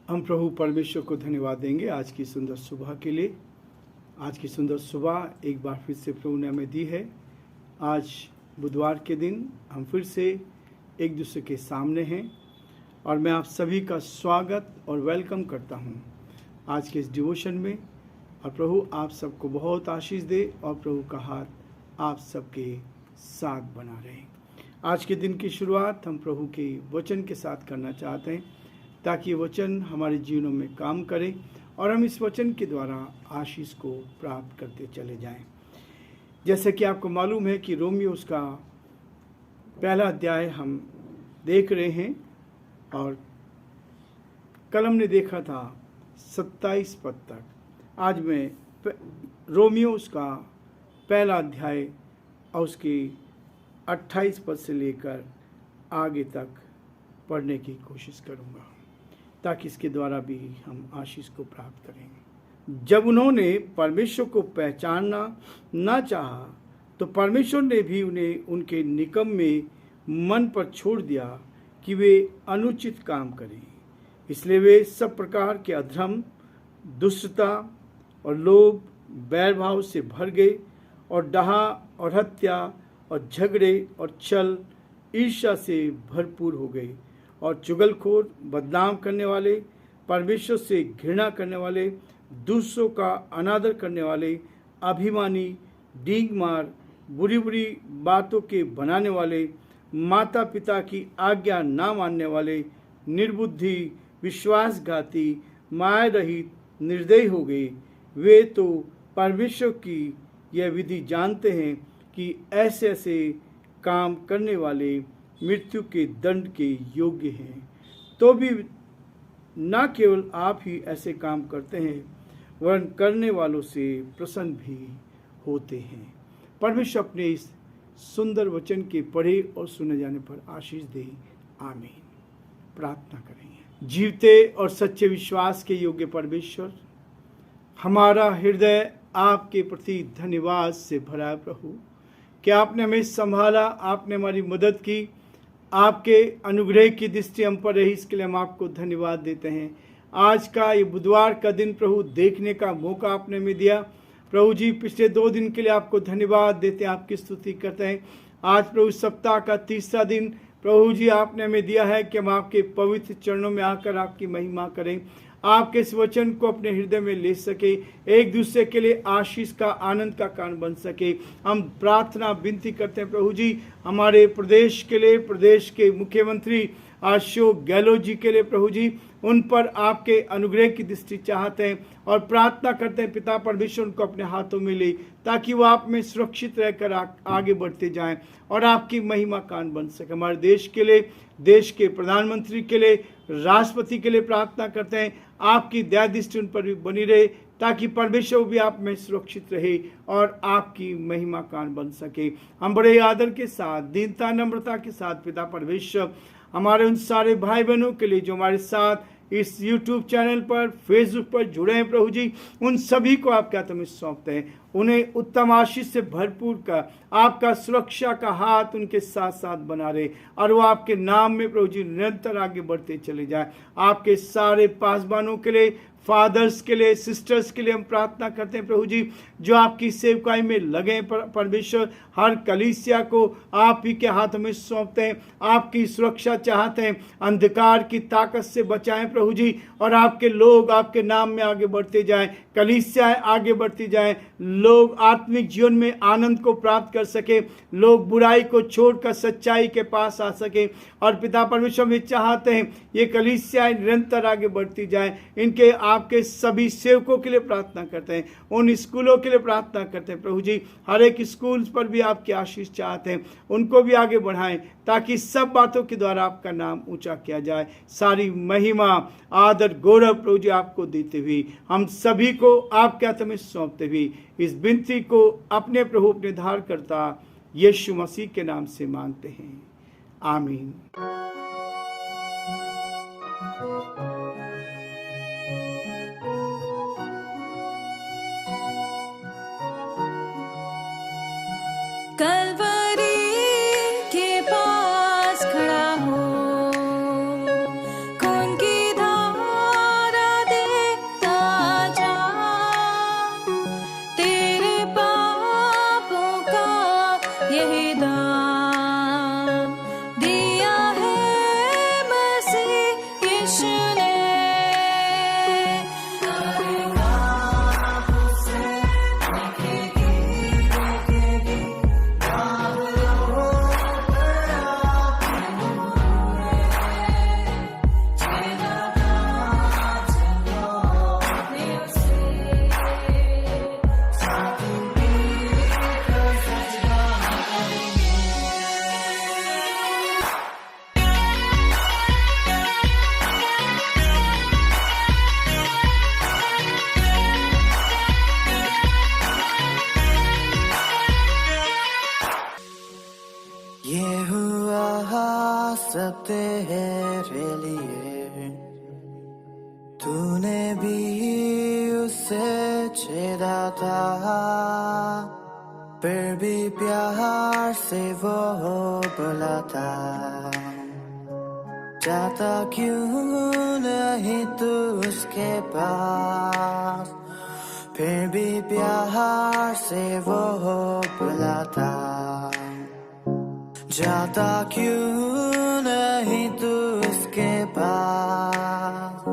हम प्रभु परमेश्वर को धन्यवाद देंगे आज की सुंदर सुबह के लिए। आज की सुंदर सुबह एक बार फिर से प्रभु ने हमें दी है। आज बुधवार के दिन हम फिर से एक दूसरे के सामने हैं और मैं आप सभी का स्वागत और वेलकम करता हूं आज के इस डिवोशन में। और प्रभु आप सबको बहुत आशीष दे और प्रभु का हाथ आप सबके साथ बना रहे। आज के दिन की शुरुआत हम प्रभु के वचन के साथ करना चाहते हैं ताकि वचन हमारे जीवनों में काम करे और हम इस वचन के द्वारा आशीष को प्राप्त करते चले जाएं। जैसे कि आपको मालूम है कि रोमियो उसका पहला अध्याय हम देख रहे हैं और कल हमने देखा था 27 पद तक। आज मैं रोमियो उसका पहला अध्याय और उसकी 28 पद से लेकर आगे तक पढ़ने की कोशिश करूँगा ताकि इसके द्वारा भी हम आशीष को प्राप्त करेंगे। जब उन्होंने परमेश्वर को पहचानना ना चाहा तो परमेश्वर ने भी उन्हें उनके निकम में मन पर छोड़ दिया कि वे अनुचित काम करें। इसलिए वे सब प्रकार के अधर्म, दुष्टता और लोभ, बैरभाव से भर गए और डहा और हत्या और झगड़े और छल, ईर्ष्या से भरपूर हो गए और चुगलखोर, बदनाम करने वाले, परमेश्वर से घृणा करने वाले, दूसरों का अनादर करने वाले, अभिमानी, डींग मार, बुरी बुरी बातों के बनाने वाले, माता पिता की आज्ञा ना मानने वाले, निर्बुद्धि, विश्वासघाती, माया रहित, निर्दयी हो गए। वे तो परमेश्वर की यह विधि जानते हैं कि ऐसे ऐसे काम करने वाले मृत्यु के दंड के योग्य हैं। तो भी न केवल आप ही ऐसे काम करते हैं वरन करने वालों से प्रसन्न भी होते हैं। परमेश्वर अपने इस सुंदर वचन के पढ़े और सुने जाने पर आशीष दे। आमीन। प्रार्थना करेंगे। जीवते और सच्चे विश्वास के योग्य परमेश्वर, हमारा हृदय आपके प्रति धन्यवाद से भरा है प्रभु कि आपने हमें संभाला, आपने हमारी मदद की, आपके अनुग्रह की दृष्टि हम पर रही। इसके लिए हम आपको धन्यवाद देते हैं। आज का ये बुधवार का दिन प्रभु देखने का मौका आपने हमें दिया। प्रभु जी पिछले 2 दिन के लिए आपको धन्यवाद देते हैं, आपकी स्तुति करते हैं। आज प्रभु सप्ताह का तीसरा दिन प्रभु जी आपने हमें दिया है कि हम आपके पवित्र चरणों में आकर आपकी महिमा करें, आपके इस वचन को अपने हृदय में ले सके, एक दूसरे के लिए आशीष का, आनंद का कारण बन सके। हम प्रार्थना विनती करते हैं प्रभु जी हमारे प्रदेश के लिए, प्रदेश के मुख्यमंत्री अशोक गहलोत जी के लिए प्रभु जी, उन पर आपके अनुग्रह की दृष्टि चाहते हैं और प्रार्थना करते हैं पिता परमेश्वर उनको अपने हाथों में ले ताकि वो आप में सुरक्षित रहकर आगे बढ़ते जाएं और आपकी महिमा कान बन सके। हमारे देश के लिए, देश के प्रधानमंत्री के लिए, राष्ट्रपति के लिए प्रार्थना करते हैं आपकी दया दृष्टि उन पर भी बनी रहे ताकि परमेश्वर भी आप में सुरक्षित रहे और आपकी महिमा कान बन सके। हम बड़े आदर के साथ, दीनता, नम्रता के साथ पिता परमेश्वर हमारे उन सारे भाई बहनों के लिए जो हमारे साथ इस YouTube चैनल पर, फेसबुक पर जुड़े हैं प्रभु जी, उन सभी को आपके हाथों में सौंपते हैं। उन्हें उत्तम आशीष से भरपूर कर आपका सुरक्षा का हाथ उनके साथ साथ बना रहे और वो आपके नाम में प्रभु जी निरंतर आगे बढ़ते चले जाए। आपके सारे पासबानों के लिए, फादर्स के लिए, सिस्टर्स के लिए हम प्रार्थना करते हैं प्रभु जी जो आपकी सेवकाई में लगे। परमेश्वर हर कलीसिया को आप ही के हाथ में सौंपते हैं, आपकी सुरक्षा चाहते हैं, अंधकार की ताकत से बचाएं प्रभु जी और आपके लोग आपके नाम में आगे बढ़ते जाएं, कलीसियाएं आगे बढ़ती जाएं, लोग आत्मिक जीवन में आनंद को प्राप्त कर सके, लोग बुराई को छोड़कर सच्चाई के पास आ सके। और पिता परमेश्वर भी चाहते हैं ये कलीसियाएं निरंतर आगे बढ़ती जाएं। इनके आपके सभी सेवकों के लिए प्रार्थना करते हैं, उन स्कूलों के लिए प्रार्थना करते हैं प्रभु जी, हर एक स्कूल पर भी आपकी आशीष चाहते हैं, उनको भी आगे बढ़ाएं ताकि सब बातों के द्वारा आपका नाम ऊंचा किया जाए। सारी महिमा, आदर, गौरव प्रभु जी आपको देते हुए हम सभी को आपके हाथ में सौंपते हुए इस विनती को अपने प्रभु, अपने धारकर्ता यीशु मसीह के नाम से मांगते हैं। आमीन। कलवरी के पास खड़ा हो, खून की धार भी उससे छेड़ा था, फिर भी प्यार से वो बुलाता। जाता क्यों नहीं तू उसके पास, फिर भी प्यार से वो बुलाता। जाता क्यों नहीं तू उसके पास।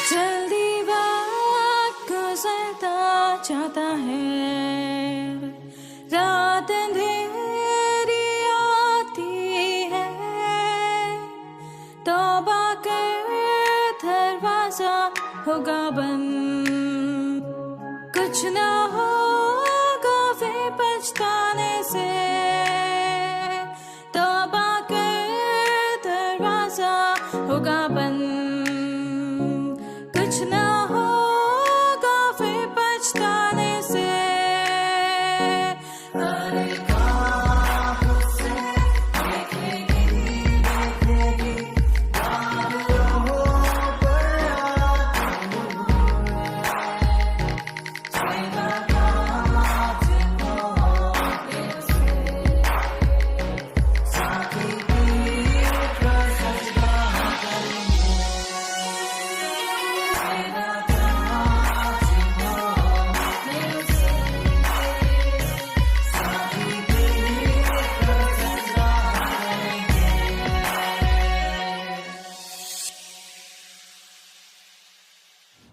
जल्दी वक्त गुजरता जाता है, रात अंधेरी आती है, तौबा कर दरवाजा होगा बंद, कुछ ना होगा फिर पछताने से। तौबा कर दरवाजा होगा बंद, कुछ ना होगा फिर पछताने से।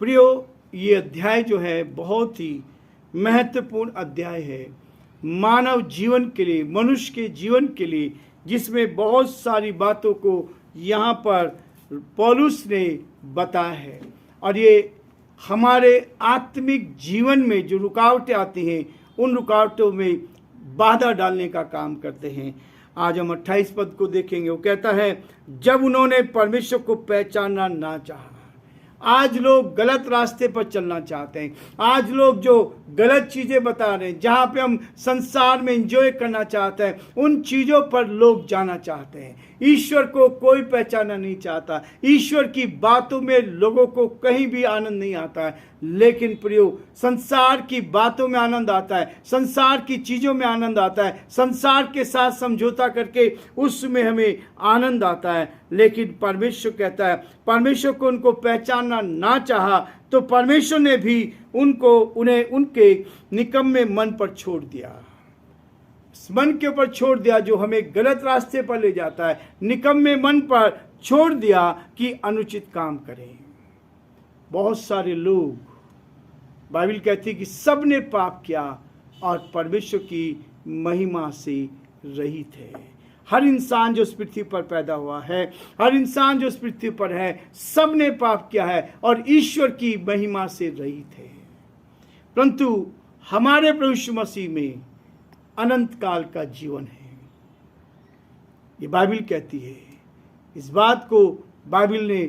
प्रियो, ये अध्याय जो है बहुत ही महत्वपूर्ण अध्याय है मानव जीवन के लिए, मनुष्य के जीवन के लिए, जिसमें बहुत सारी बातों को यहाँ पर पौलुस ने बताया है। और ये हमारे आत्मिक जीवन में जो रुकावटें आती हैं, उन रुकावटों में बाधा डालने का काम करते हैं। आज हम 28 पद को देखेंगे। वो कहता है, जब उन्होंने परमेश्वर को पहचानना ना चाहा। आज लोग गलत रास्ते पर चलना चाहते हैं। आज लोग जो गलत चीज़ें बता रहे हैं, जहाँ पे हम संसार में एंजॉय करना चाहते हैं, उन चीज़ों पर लोग जाना चाहते हैं। ईश्वर को कोई पहचानना नहीं चाहता। ईश्वर की बातों में लोगों को कहीं भी आनंद नहीं आता है। लेकिन प्रियो, संसार की बातों में आनंद आता है, संसार की चीज़ों में आनंद आता है, संसार के साथ समझौता करके उसमें हमें आनंद आता है। लेकिन परमेश्वर कहता है, परमेश्वर को उनको पहचानना ना चाहा तो परमेश्वर ने भी उन्हें उनके निकम्मे मन पर छोड़ दिया। मन के ऊपर छोड़ दिया जो हमें गलत रास्ते पर ले जाता है। निकम्मे मन पर छोड़ दिया कि अनुचित काम करें। बहुत सारे लोग, बाइबल कहती है कि सब ने पाप किया और परमेश्वर की महिमा से रहित है। हर इंसान जो इस पृथ्वी पर पैदा हुआ है, हर इंसान जो इस पृथ्वी पर है, सब ने पाप किया है और ईश्वर की महिमा से रहित है। परंतु हमारे प्रभु यीशु मसीह में अनंत काल का जीवन है, ये बाइबल कहती है। इस बात को बाइबल ने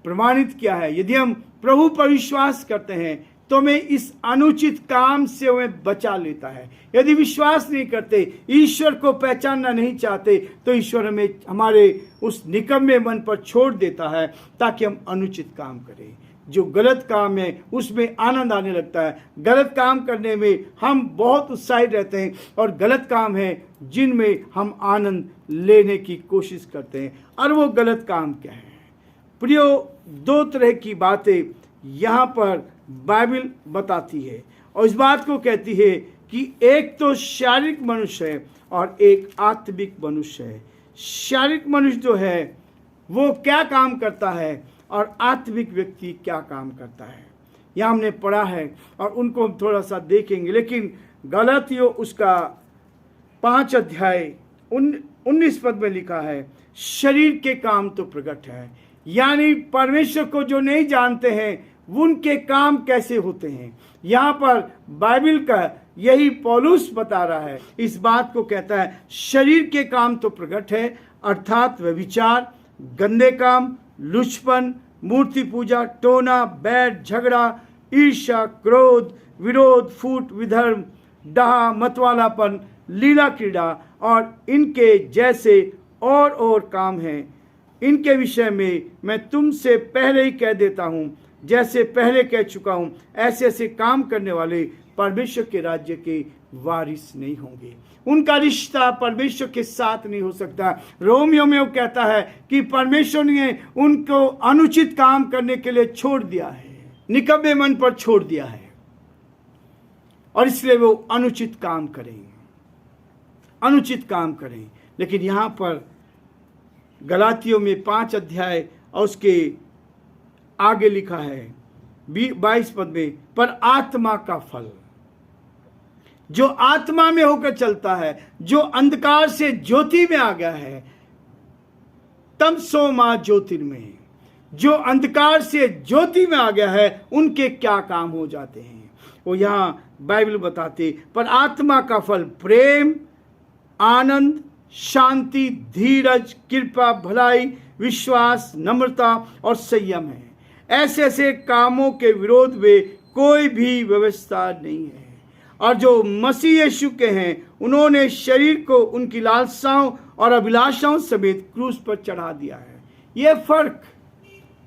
प्रमाणित किया है। यदि हम प्रभु पर विश्वास करते हैं तो हमें इस अनुचित काम से हमें बचा लेता है। यदि विश्वास नहीं करते, ईश्वर को पहचानना नहीं चाहते, तो ईश्वर हमें हमारे उस निकम्मे मन पर छोड़ देता है ताकि हम अनुचित काम करें। जो गलत काम है उसमें आनंद आने लगता है। गलत काम करने में हम बहुत उत्साहित रहते हैं और गलत काम है जिनमें हम आनंद लेने की कोशिश करते हैं। और वो गलत काम क्या है? प्रियो, दो तरह की बातें यहाँ पर बाइबल बताती है और इस बात को कहती है कि एक तो शारीरिक मनुष्य है और एक आत्मिक मनुष्य है। शारीरिक मनुष्य जो है वो क्या काम करता है और आत्मिक व्यक्ति क्या काम करता है। यह हमने पढ़ा है और उनको हम थोड़ा सा देखेंगे। लेकिन गलातियों उसका 5 अध्याय 19 पद में लिखा है, शरीर के काम तो प्रकट है, यानी परमेश्वर को जो नहीं जानते हैं उनके काम कैसे होते हैं। यहाँ पर बाइबल का यही पौलुस बता रहा है, इस बात को कहता है शरीर के काम तो प्रकट है, अर्थात व्यभिचार, गंदे काम, लुचपन, मूर्ति पूजा, टोना, बैर, झगड़ा, ईर्ष्या, क्रोध, विरोध, फूट, विधर्म, डाह, मतवालापन, लीला क्रीड़ा और इनके जैसे और काम हैं। इनके विषय में मैं तुमसे पहले ही कह देता हूँ, जैसे पहले कह चुका हूँ, ऐसे ऐसे काम करने वाले परमेश्वर के राज्य के वारिस नहीं होंगे। उनका रिश्ता परमेश्वर के साथ नहीं हो सकता। रोमियो में वो कहता है कि परमेश्वर ने उनको अनुचित काम करने के लिए छोड़ दिया है, निकम्मे मन पर छोड़ दिया है, और इसलिए वो अनुचित काम करें। लेकिन यहाँ पर गलातियों में 5 अध्याय और उसके आगे लिखा है 22 पद में, पर आत्मा का फल, जो आत्मा में होकर चलता है, जो अंधकार से ज्योति में आ गया है, तमसो मा ज्योतिर्मय, जो अंधकार से ज्योति में आ गया है, उनके क्या काम हो जाते हैं वो यहाँ बाइबल बताते। पर आत्मा का फल प्रेम, आनंद, शांति, धीरज, कृपा, भलाई, विश्वास, नम्रता और संयम है। ऐसे ऐसे कामों के विरोध में कोई भी व्यवस्था नहीं है। और जो मसीह यीशु के हैं, उन्होंने शरीर को उनकी लालसाओं और अभिलाषाओं समेत क्रूस पर चढ़ा दिया है। यह फर्क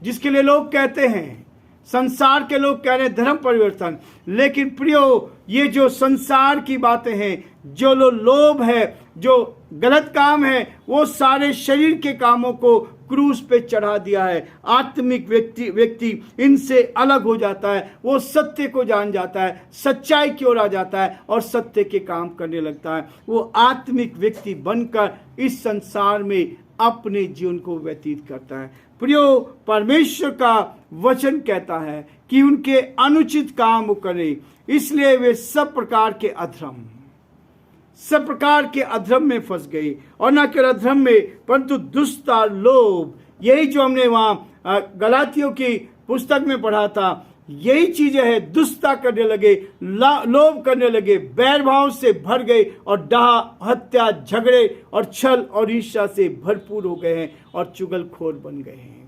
जिसके लिए लोग कहते हैं, संसार के लोग कह रहे हैं धर्म परिवर्तन, लेकिन प्रियो, ये जो संसार की बातें हैं, जो लोभ है, जो गलत काम है, वो सारे शरीर के कामों को क्रूस पे चढ़ा दिया है। आत्मिक व्यक्ति इनसे अलग हो जाता है, वो सत्य को जान जाता है, सच्चाई की ओर आ जाता है और सत्य के काम करने लगता है। वो आत्मिक व्यक्ति बनकर इस संसार में अपने जीवन को व्यतीत करता है। प्रियो, परमेश्वर का वचन कहता है कि उनके अनुचित काम करें, इसलिए वे सब प्रकार के अधर्म में फंस गए, और न केवल अधर्म में परंतु दुष्टता, लोभ, यही जो हमने वहाँ गलातियों की पुस्तक में पढ़ा था, यही चीजें है। दुष्टता करने लगे, लोभ करने लगे, बैर भाव से भर गए और डाह, हत्या, झगड़े और छल और ईर्ष्या से भरपूर हो गए हैं और चुगलखोर बन गए हैं।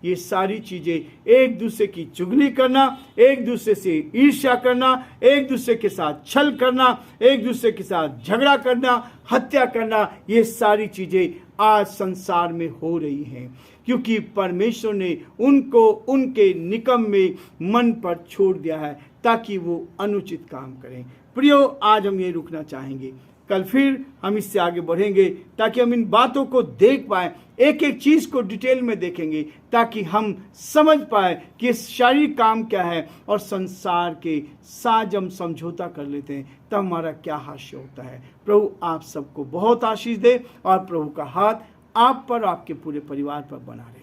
ये सारी चीजें, एक दूसरे की चुगली करना, एक दूसरे से ईर्ष्या करना, एक दूसरे के साथ छल करना, एक दूसरे के साथ झगड़ा करना, हत्या करना, ये सारी चीजें आज संसार में हो रही हैं, क्योंकि परमेश्वर ने उनको उनके निकम्मे मन पर छोड़ दिया है ताकि वो अनुचित काम करें। प्रियो, आज हम ये रुकना चाहेंगे, कल फिर हम इससे आगे बढ़ेंगे ताकि हम इन बातों को देख पाएं, एक एक चीज को डिटेल में देखेंगे ताकि हम समझ पाए कि शारीरिक काम क्या है और संसार के साथ हम समझौता कर लेते हैं तब हमारा क्या हास्य होता है। प्रभु आप सबको बहुत आशीष दे और प्रभु का हाथ आप पर, आपके पूरे परिवार पर बना रहे।